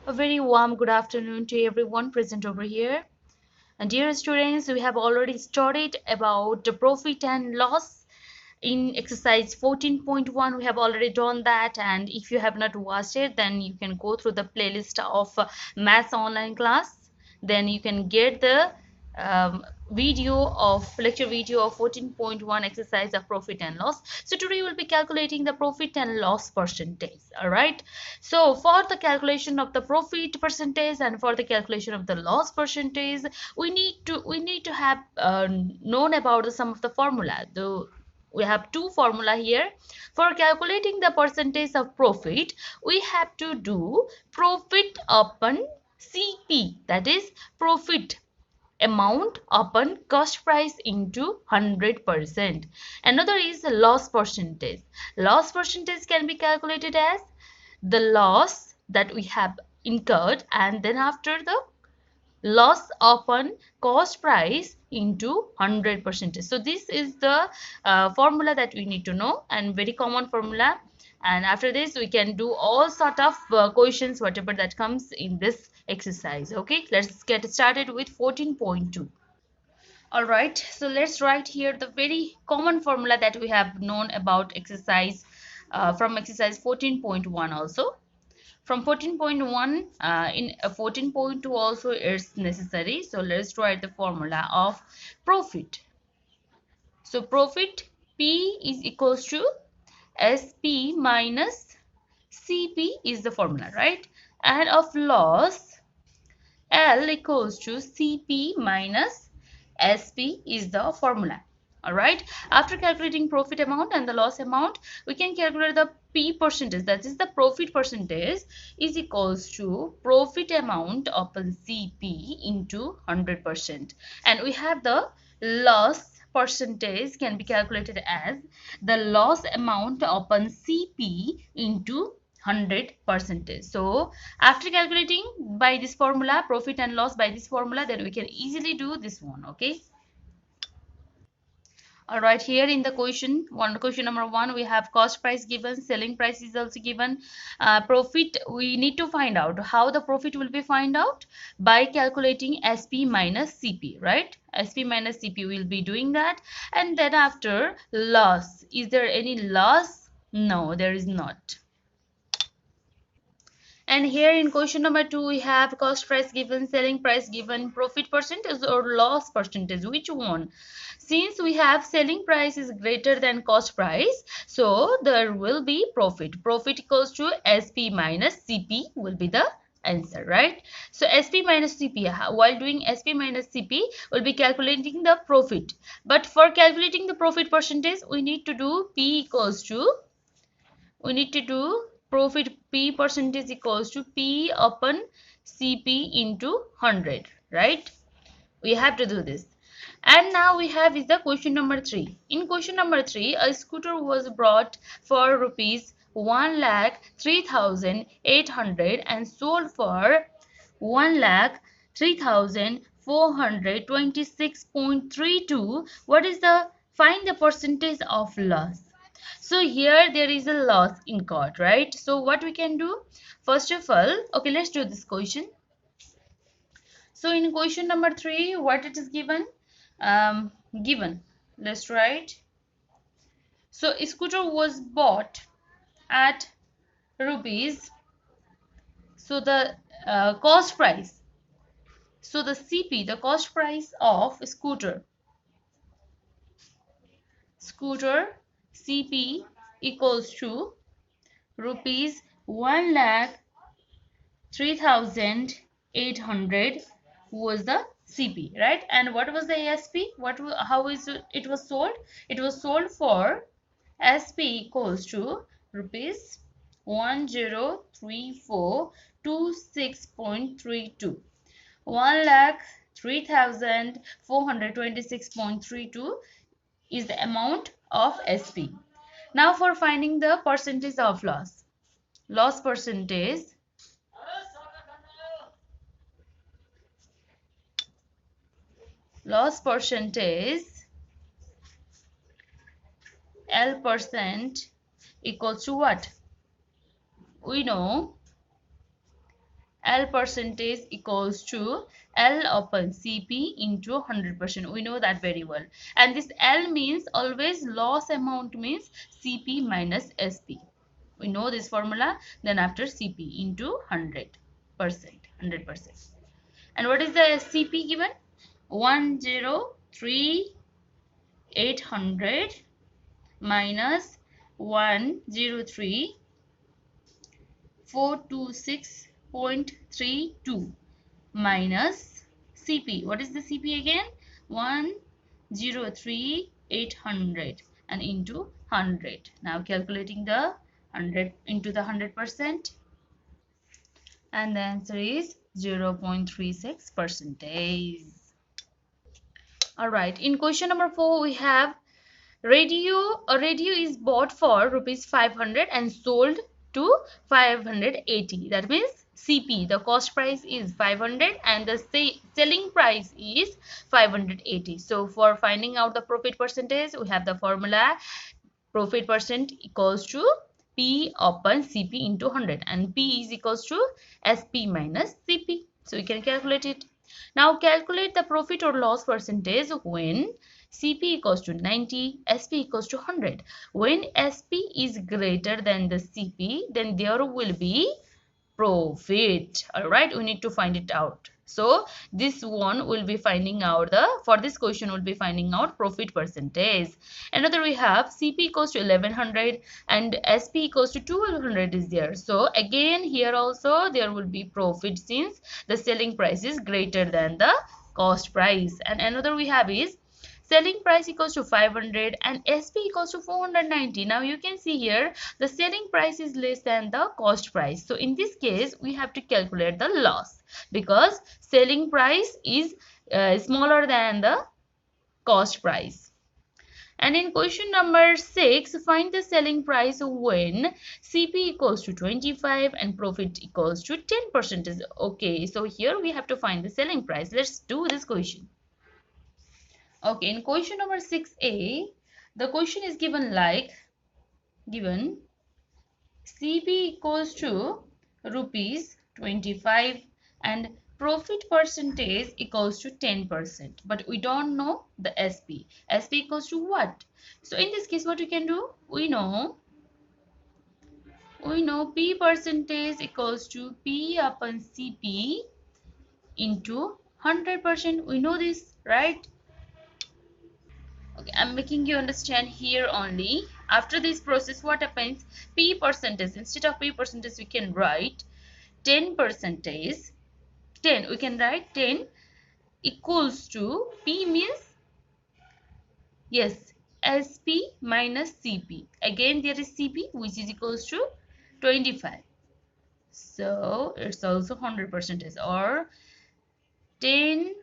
A very warm good afternoon to everyone present over here. And dear students, we have already studied about the profit and loss in exercise 14.1. We have already done that, and if you have not watched it, then you can go through the playlist of maths online class. Then you can get the lecture video of 14.1 exercise of profit and loss. So today we'll be calculating the profit and loss percentage. All right, so for the calculation of the profit percentage and for the calculation of the loss percentage, we need to have known about some of the formula. Though we have two formula here. For calculating the percentage of profit, we have to do profit upon CP, that is profit amount upon cost price into 100%. Another is loss percentage. Loss percentage can be calculated as the loss that we have incurred and then after the loss upon cost price into 100%. So this is the formula that we need to know, and very common formula. And after this we can do all sort of questions whatever that comes in this exercise. Okay, let's get started with 14.2. All right, so let's write here the very common formula that we have known about exercise from exercise 14.1 also. From 14.1 in 14.2 also is necessary. So let's write the formula of profit. So profit P is equals to SP minus CP is the formula, right? And of loss, L equals to CP minus SP is the formula. All right, after calculating profit amount and the loss amount, we can calculate the P percentage, that is the profit percentage, is equals to profit amount upon CP into 100%. And we have the loss percentage can be calculated as the loss amount upon CP into 100%. So after calculating by this formula profit and loss by this formula, then we can easily do this one. Okay, all right, here in the question number one, we have cost price given, selling price is also given. Profit, we need to find out how the profit will be find out by calculating SP minus CP, right? SP minus CP will be doing that. And then after loss, is there any loss? No, there is not. And here in question number two, we have cost price given, selling price given, profit percentage or loss percentage. Which one? Since we have selling price is greater than cost price, so there will be profit. Profit equals to SP minus CP will be the answer, right? So SP minus CP, while doing SP minus CP, we'll be calculating the profit. But for calculating the profit percentage, we need to do P equals to we need to do profit P percentage equals to P upon CP into 100, right? We have to do this. And now we have is the question number 3. In question number 3, a scooter was brought for rupees 1,03,800 and sold for 1,03,426.32. What is the find the percentage of loss? So here there is a loss incurred, right? So what we can do? First of all, okay, let's do this question. So in question number 3, what it is given? Given. Let's write. So a scooter was bought at rupees. So the cost price. So the CP, the cost price of scooter CP equals to rupees 1,03,800 was the CP, right? And what was the ASP? How is it was sold? It was sold for SP equals to rupees 103426.32. 1,03,426.32 is the amount of SP. Now for finding the percentage of loss. Loss percentage L percent equals to what? We know L percentage equals to L upon CP into 100%. We know that very well. And this L means always loss amount means CP minus SP. We know this formula. Then after CP into 100%. 100%. And what is the CP given? 103,800 minus 103,426.32 minus CP. What is the CP again? 103,800 and into 100. Now calculating the 100 into the 100%, and the answer is 0.36 percentage. All right, in question number 4 we have a radio is bought for rupees 500 and sold to 580. That means CP, the cost price is 500 and the selling price is 580. So for finding out the profit percentage, we have the formula profit percent equals to P upon CP into 100, and P is equals to SP minus CP. So we can calculate it. Now calculate the profit or loss percentage when CP equals to 90, SP equals to 100. When SP is greater than the CP, then there will be profit. All right, we need to find it out. So this one will be finding out for this question will be finding out profit percentage. Another we have CP equals to 1100 and SP equals to 1200 is there. So again here also there will be profit since the selling price is greater than the cost price. And another we have is selling price equals to 500 and SP equals to 490. Now you can see here the selling price is less than the cost price. So in this case we have to calculate the loss because selling price is smaller than the cost price. And in question number 6, find the selling price when CP equals to 25 and profit equals to 10%. Okay, so here we have to find the selling price. Let's do this question. Okay, in question number 6a, the question is given like, given CP equals to rupees 25 and profit percentage equals to 10%, but we don't know the SP. SP equals to what? So in this case, what we can do? We know P percentage equals to P upon CP into 100%. We know this, right? Okay, I'm making you understand here only. After this process, what happens? P percentage, instead of P percentage, we can write 10 percentage. 10, we can write 10 equals to P means, yes, SP minus CP. Again, there is CP which is equals to 25. So it's also 100% or 10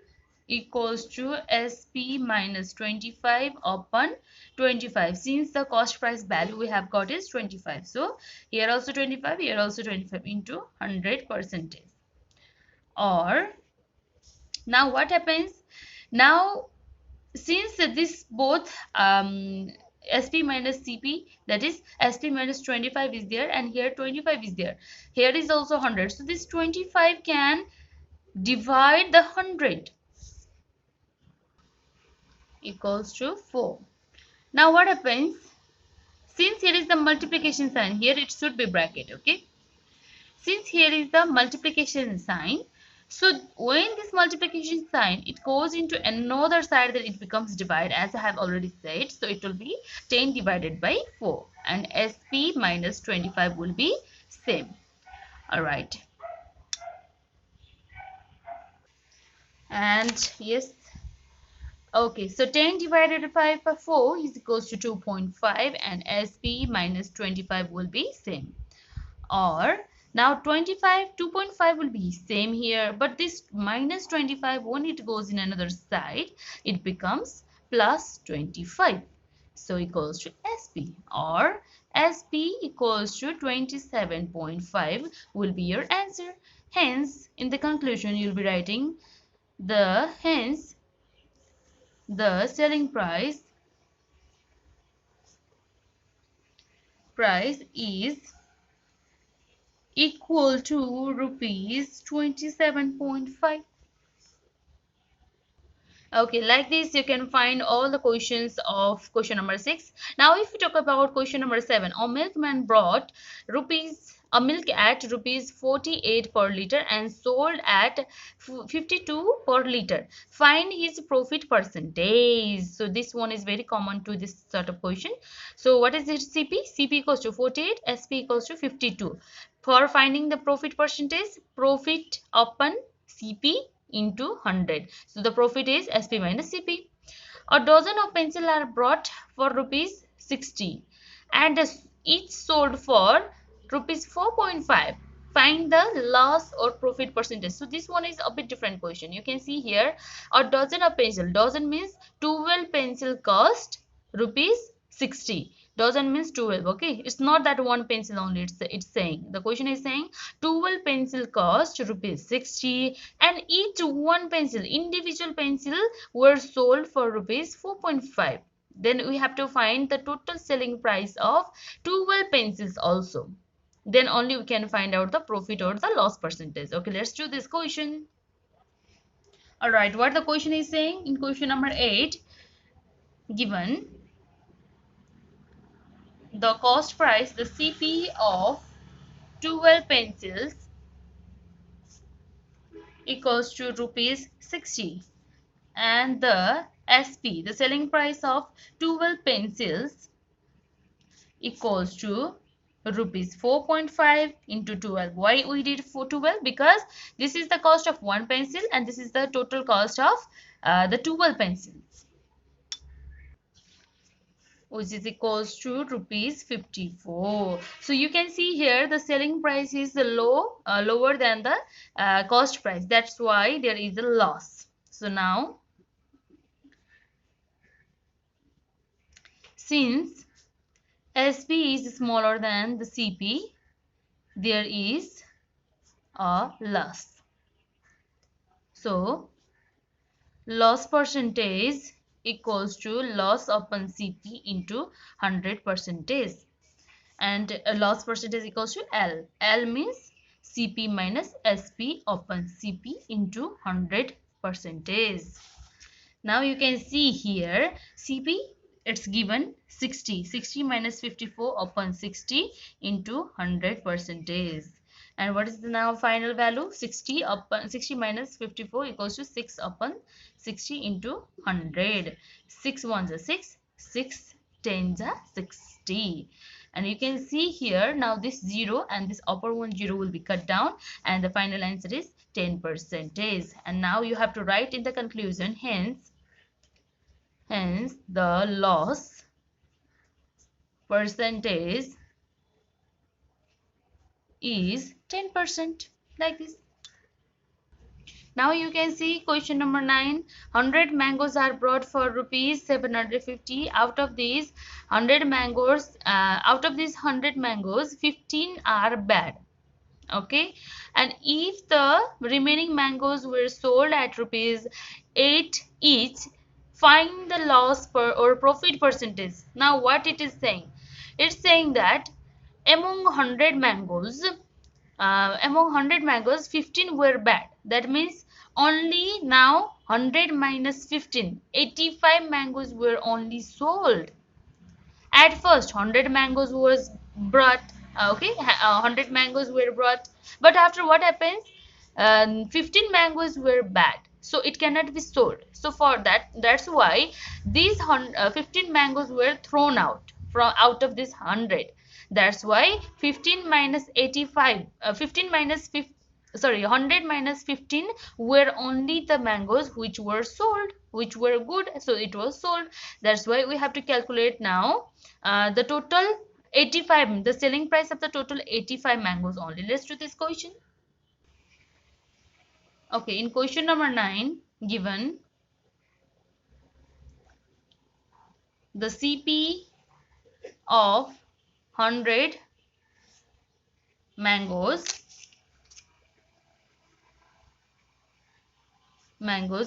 equals to SP minus 25 upon 25. Since the cost price value we have got is 25, so here also 25, here also 25 into 100%. Or now what happens? Now since this both SP minus CP, that is SP minus 25 is there and here 25 is there, here is also 100, so this 25 can divide the 100 equals to 4. Now what happens? Since here is the multiplication sign, here it should be bracket, okay? Since here is the multiplication sign, so when this multiplication sign it goes into another side, then it becomes divide, as I have already said. So it will be 10 divided by 4 and SP minus 25 will be same. All right. And yes, okay, so 10 divided by 4 is equals to 2.5 and SP minus 25 will be same. Or now 2.5 will be same here, but this minus 25 when it goes in another side it becomes plus 25, so equals to SP, or SP equals to 27.5 will be your answer. Hence in the conclusion you'll be writing the selling price is equal to rupees 27.5. Okay, like this you can find all the questions of question number 6. Now if we talk about question number 7, a milkman brought rupees a milk at rupees 48 per liter and sold at 52 per liter. Find his profit percentage. So this one is very common to this sort of question. So what is it? CP equals to 48, SP equals to 52. For finding the profit percentage, profit upon CP into 100. So the profit is SP minus CP. A dozen of pencil are brought for rupees 60 and each sold for rupees 4.5. Find the loss or profit percentage. So this one is a bit different question. You can see here a dozen of pencil. Dozen means 12 pencil cost rupees 60. Dozen means 12. Okay, it's not that one pencil only. It's saying, the question is saying 12 pencil cost rupees 60 and each one pencil, individual pencil, were sold for rupees 4.5. Then we have to find the total selling price of 12 pencils also. Then only we can find out the profit or the loss percentage. Okay, let's do this question. All right, what the question is saying in question number 8, given the cost price, the CP of 12 pencils equals to rupees 60 and the SP, the selling price of 12 pencils, equals to rupees 4.5 into 12. Why we did for 12? Because this is the cost of one pencil and this is the total cost of the 12 pencils, which is equals to rupees 54. So you can see here the selling price is lower than the cost price. That's why there is a loss. So now, since SP is smaller than the CP, there is a loss. So loss percentage equals to loss upon CP into 100 percentage, and loss percentage equals to L. L means CP minus SP upon CP into 100 percentage. Now you can see here CP, it's given 60 minus 54 upon 60 into 100 percentage. And what is the now final value? 60 minus 54 equals to 6 upon 60 into 100. 6 ones are 6, 6 tens are 60. And you can see here now this 0 and this upper one 0 will be cut down and the final answer is 10 percentage. And now you have to write in the conclusion, hence the loss percentage is 10%, like this. Now you can see question number 9. 100 mangoes are brought for rupees 750. Out of these 100 mangoes, 15 are bad. Okay, and if the remaining mangoes were sold at rupees 8 each, find the loss per or profit percentage. Now what it is saying? It's saying that among 100 mangoes, 15 were bad. That means only now 100 minus 15, 85 mangoes were only sold. At first 100 mangoes was brought, okay, 100 mangoes were brought, but after what happens, 15 mangoes were bad, so it cannot be sold. So for that's why these 15 mangoes were thrown out from out of this 100. That's why 15 minus 85, 15 minus 50, sorry, 100 minus 15 were only the mangoes which were sold, which were good, so it was sold. That's why we have to calculate now the total 85, the selling price of the total 85 mangoes only. Let's do this question. Okay, in question number 9, given the CP of 100 mangoes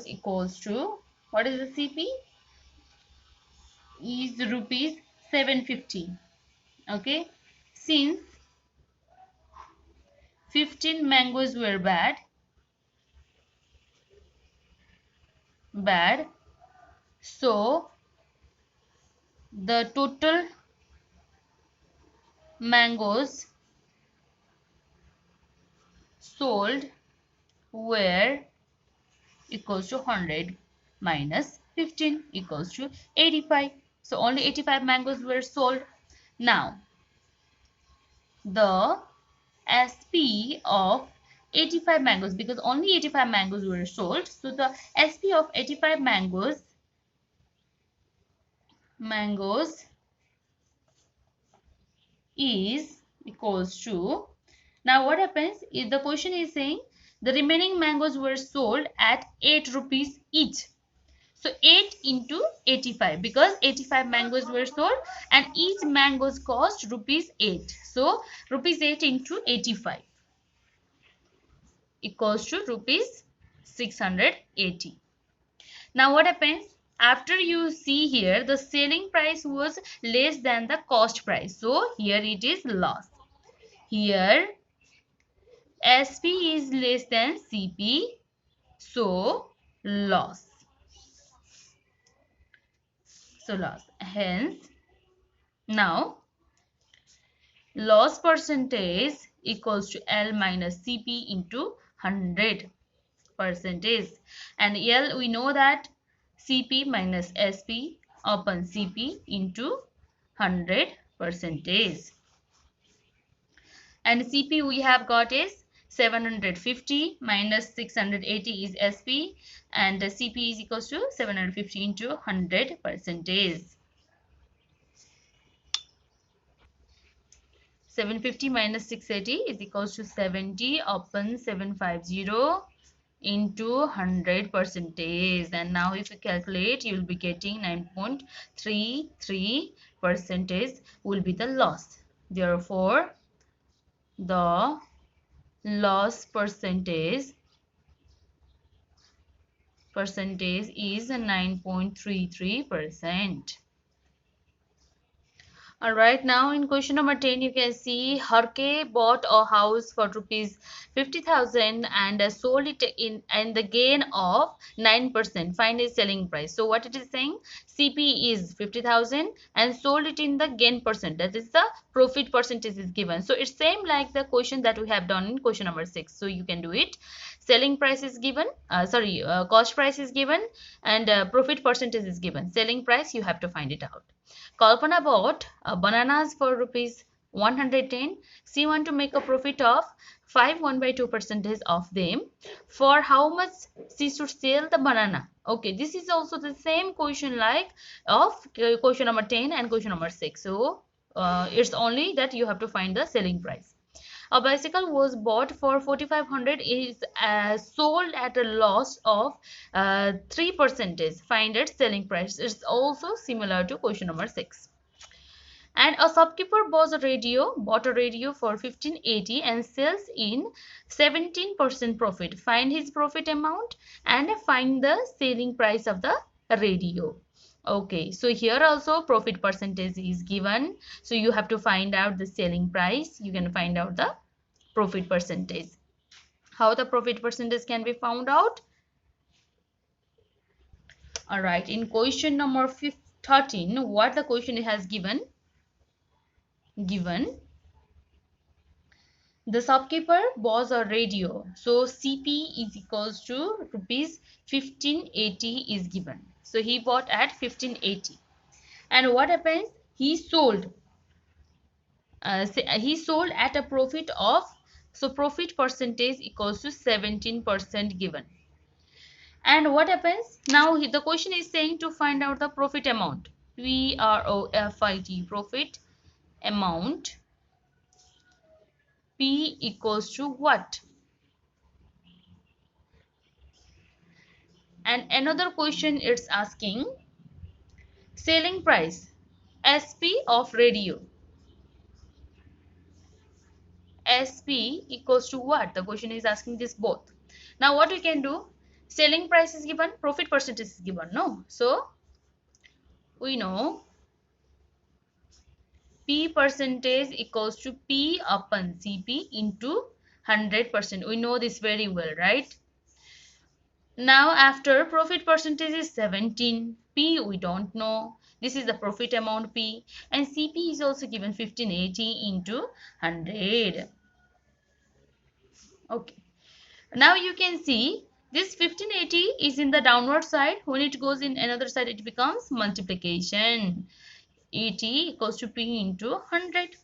equals to, what is the CP? Is rupees 750. Okay, since 15 mangoes were bad. So the total mangoes sold were equals to 100 minus 15 equals to 85. So only 85 mangoes were sold. Now the SP of 85 mangoes, because only 85 mangoes were sold, so the SP of 85 mangoes is equals to, now what happens is the question is saying the remaining mangoes were sold at 8 rupees each. So 8 into 85, because 85 mangoes were sold and each mangoes cost rupees 8. So rupees 8 into 85 equals to rupees 680. Now what happens? After you see here, the selling price was less than the cost price. So here it is loss. Here SP is less than CP. So loss. So loss. Hence, now loss percentage equals to L minus CP into 100 percentage. And L, we know that CP minus SP upon CP into 100 percentage. And CP we have got is 750 minus 680 is SP, and the CP is equals to 750 into 100 percentage. 750 minus 680 is equals to 70 upon 750 into 100 percentage. And now if you calculate, you will be getting 9.33 percentage will be the loss. Therefore the loss percentage is 9.33%. Alright, now in question number 10, you can see Harke bought a house for rupees 50,000 and sold it in and the gain of 9%. Find its selling price. So what it is saying, CP is 50,000 and sold it in the gain percent. That is the profit percentage is given. So it's same like the question that we have done in question number 6. So you can do it. Selling price is given, cost price is given, and profit percentage is given. Selling price, you have to find it out. Kalpana bought bananas for rupees 110. She want to make a profit of 5 1/2% of them. For how much she should sell the banana? Okay, this is also the same question like of question number 10 and question number 6. So it's only that you have to find the selling price. A bicycle was bought for 4,500, is sold at a loss of 3%. Find its selling price. It's also similar to question number 6. And a shopkeeper bought a radio for 1580 and sells in 17% profit. Find his profit amount and find the selling price of the radio. Okay, so here also profit percentage is given. So you have to find out the selling price. You can find out the profit percentage. How the profit percentage can be found out? All right, in question number 13, what the question has given? The shopkeeper bought a radio. So CP is equals to rupees 1580 is given. So he bought at 1580. And what happens? He sold. He sold at a profit of, so profit percentage equals to 17% given. And what happens? Now the question is saying to find out the profit amount. PROFIT, profit amount. P equals to what? And another question it's asking selling price, SP of radio. SP equals to what? The question is asking this both. Now what we can do? Selling price is given, profit percentage is given, no? So we know P percentage equals to P upon CP into 100%. We know this very well, right? Now after profit percentage is 17, P we don't know. This is the profit amount P, and CP is also given 1580 into 100. Okay. Now you can see this 1580 is in the downward side. When it goes in another side, it becomes multiplication. 80 equals to P into 100.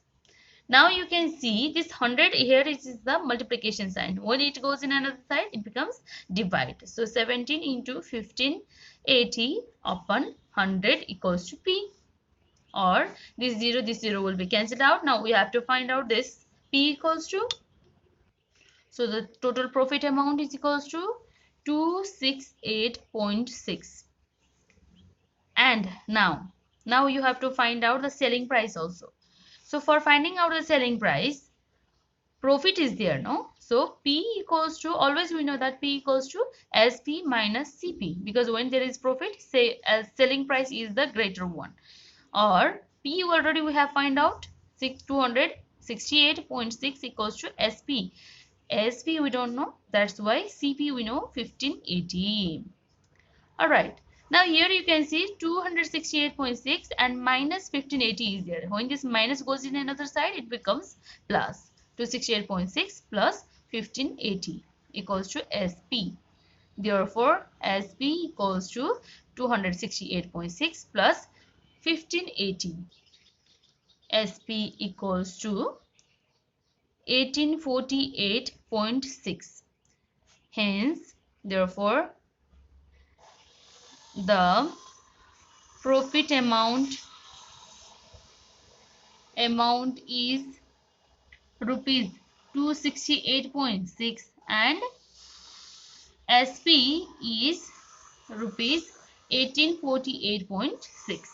Now you can see this 100 here is the multiplication sign. When it goes in another side, it becomes divide. So 17 into 1580 upon 100 equals to P. Or this 0 will be cancelled out. Now we have to find out this P equals to. So the total profit amount is equals to 268.6. And now you have to find out the selling price also. So for finding out the selling price, profit is there, no? So P equals to, always we know that P equals to SP minus CP, because when there is profit, say selling price is the greater one. Or P already we have find out 268.6 equals to SP. SP we don't know, that's why CP we know 1580. Alright, now here you can see 268.6 and minus 1580 is there. When this minus goes in another side, it becomes plus. 268.6 plus 1580 equals to SP. Therefore, SP equals to 268.6 plus 1580. SP equals to 1848.6. Hence, therefore, the profit amount is rupees 268.6 and SP is rupees 1848.6.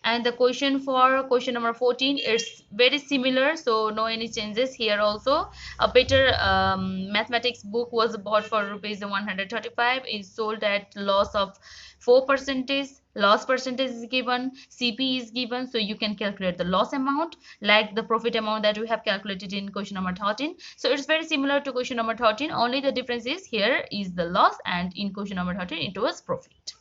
And the question for question number 14 is very similar, so no any changes here also. A better mathematics book was bought for rupees 135, is sold at loss of 4%. Loss percentage is given, CP is given, so you can calculate the loss amount like the profit amount that we have calculated in question number 13. So it's very similar to question number 13, only the difference is here is the loss and in question number 13 it was profit.